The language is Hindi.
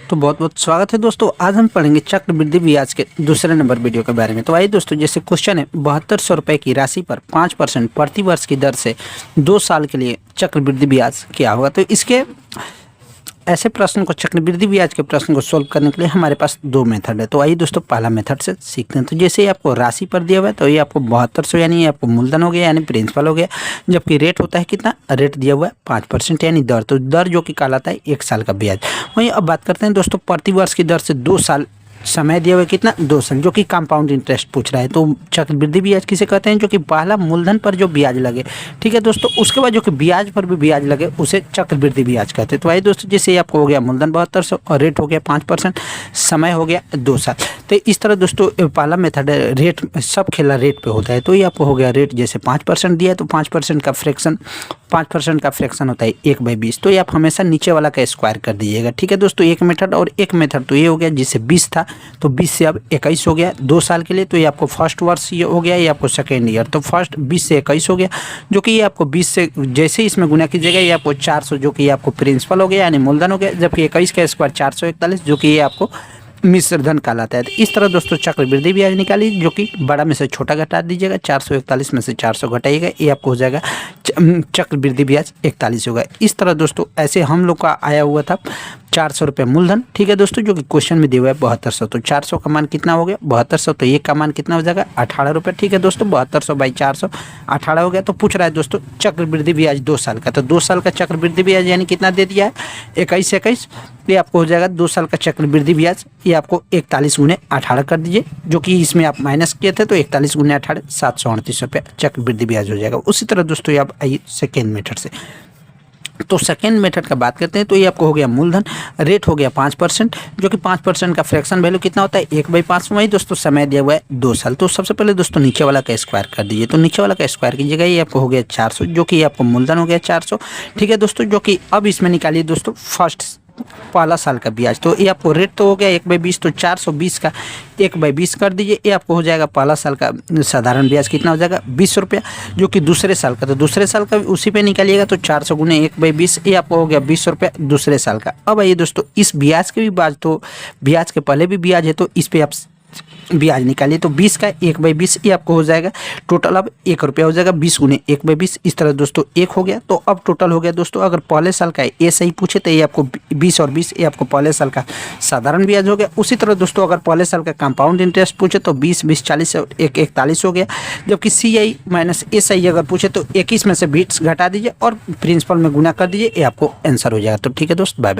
तो बहुत बहुत स्वागत है दोस्तों। आज हम पढ़ेंगे चक्रवृद्धि ब्याज के दूसरे नंबर वीडियो के बारे में। तो आइए दोस्तों, जैसे क्वेश्चन है 7200 रुपये की राशि पर 5% प्रति वर्ष की दर से 2 साल के लिए चक्रवृद्धि ब्याज क्या होगा। तो इसके ऐसे प्रश्न को, चक्रवृद्धि ब्याज के प्रश्न को सोल्व करने के लिए हमारे पास 2 मेथड है। तो आइए दोस्तों, पहला मेथड से सीखते हैं। तो जैसे ही आपको राशि पर दिया हुआ है तो ये आपको 7200 यानी ये आपको मूलधन हो गया यानी प्रिंसिपल हो गया, जबकि रेट होता है कितना, रेट दिया हुआ है 5% यानी दर, तो दर जो कि कहलाता है 1 साल का ब्याज। वहीं अब बात करते हैं दोस्तों, प्रति वर्ष की दर से 2 साल समय दिया हुआ है कितना, 2 साल, जो कि कंपाउंड इंटरेस्ट पूछ रहा है। तो चक्रवृद्धि ब्याज किसे कहते हैं, जो कि पहला मूलधन पर जो ब्याज लगे, ठीक है दोस्तों, उसके बाद जो कि ब्याज पर भी ब्याज लगे उसे चक्रवृद्धि ब्याज कहते हैं। तो आइए दोस्तों, जैसे ये आपको हो गया मूलधन 7200 और रेट हो गया 5%, समय हो गया 2 साल। तो इस तरह दोस्तों पहला मेथड है, रेट सब खेला रेट पे होता है। तो ये आपको हो गया रेट, जैसे 5% दिया है तो 5% का फ्रैक्शन, 5% का फ्रैक्शन होता है 1/20। तो ये आप हमेशा नीचे वाला का स्क्वायर कर दीजिएगा, ठीक है दोस्तों। एक मेथड और एक मेथड तो ये हो गया, जिससे 20 था तो 20 से अब 21 हो गया 2 साल के लिए। तो ये आपको फर्स्ट वर्ष ये हो गया, ये आपको सेकेंड ईयर। तो फर्स्ट 20 से 21 हो गया, जो कि ये आपको 20 से जैसे इसमें गुना कीजिएगा ये आपको 400, जो कि ये आपको प्रिंसिपल हो गया यानी मूलधन हो गया, जबकि 21 का स्क्वायर 441, जो कि ये आपको मिश्र धन कहलाता है। तो इस तरह दोस्तों चक्रवृद्धि ब्याज निकाली, जो कि बड़ा में से छोटा घटा दीजिएगा, 441 में से 400 घटाइएगा, ये आपको हो जाएगा चक्रवृद्धि ब्याज 41 होगा। इस तरह दोस्तों ऐसे हम लोग का आया हुआ था 400 रुपये मूलधन, ठीक है दोस्तों, जो कि क्वेश्चन में दिया हुआ है 7200। तो 400 का मान कितना हो गया 7200, तो ये का मान कितना हो जाएगा 18 रुपये, ठीक है दोस्तों। 7200 बाई 400 18 हो गया। तो पूछ रहा है दोस्तों चक्रवृद्धि ब्याज 2 साल का, तो 2 साल का चक्रवृद्धि ब्याज यानी कितना दे दिया है 21, ये आपको हो जाएगा 2 साल का चक्रवृद्धि ब्याज, ये आपको 41 गुने 18 कर दीजिए, जो कि इसमें आप माइनस किए थे। तो 41 गुने 18 738 रुपये चक्रवृद्धि ब्याज हो जाएगा। उसी तरह दोस्तों ये आप आइए सेकेंड मेथड से। तो सेकेंड मेथड का बात करते हैं, तो ये आपको हो गया मूलधन, रेट हो गया 5%, जो कि 5% का फ्रैक्शन वैल्यू कितना होता है 1/5। वही दोस्तों समय दिया हुआ है 2 साल। तो सबसे पहले दोस्तों नीचे वाला का स्क्वायर कर दीजिए। तो नीचे वाला का स्क्वायर कीजिएगा, ये आपको हो गया 400, जो कि आपको मूलधन हो गया 400, ठीक है दोस्तों। जो कि अब इसमें निकालिए दोस्तों फर्स्ट पहला साल का ब्याज। तो ये आपको रेट तो हो गया 1/20, तो 420 का 1/20 कर दीजिए, ये आपको हो जाएगा पहला साल का साधारण ब्याज कितना हो जाएगा 20 रुपया, जो कि दूसरे साल का। तो दूसरे साल का उसी पे निकालिएगा, तो 400 गुने 1/20, ये आपको हो गया 20 रुपया दूसरे साल का। अब आइए दोस्तों, इस ब्याज के भी ब्याज, तो ब्याज के पहले भी ब्याज है, तो इस पर आप ब्याज निकालिए। तो 20 का 1/20, ये आपको हो जाएगा टोटल अब 1 रुपया हो जाएगा, 20 गुने 1/20। इस तरह दोस्तों 1 हो गया। तो अब टोटल हो गया दोस्तों, अगर पहले साल का ये सही पूछे तो ये आपको 20 और 20, ये आपको पहले साल का साधारण ब्याज हो गया। उसी तरह दोस्तों अगर पहले साल का कंपाउंड इंटरेस्ट पूछे तो 20 20 40 और 1 41 हो गया, जबकि CI माइनस SI अगर पूछे तो 21 में से 20 घटा दीजिए और प्रिंसिपल में गुना कर दीजिए, ये आपको आंसर हो जाएगा। तो ठीक है दोस्त, बाय बाय।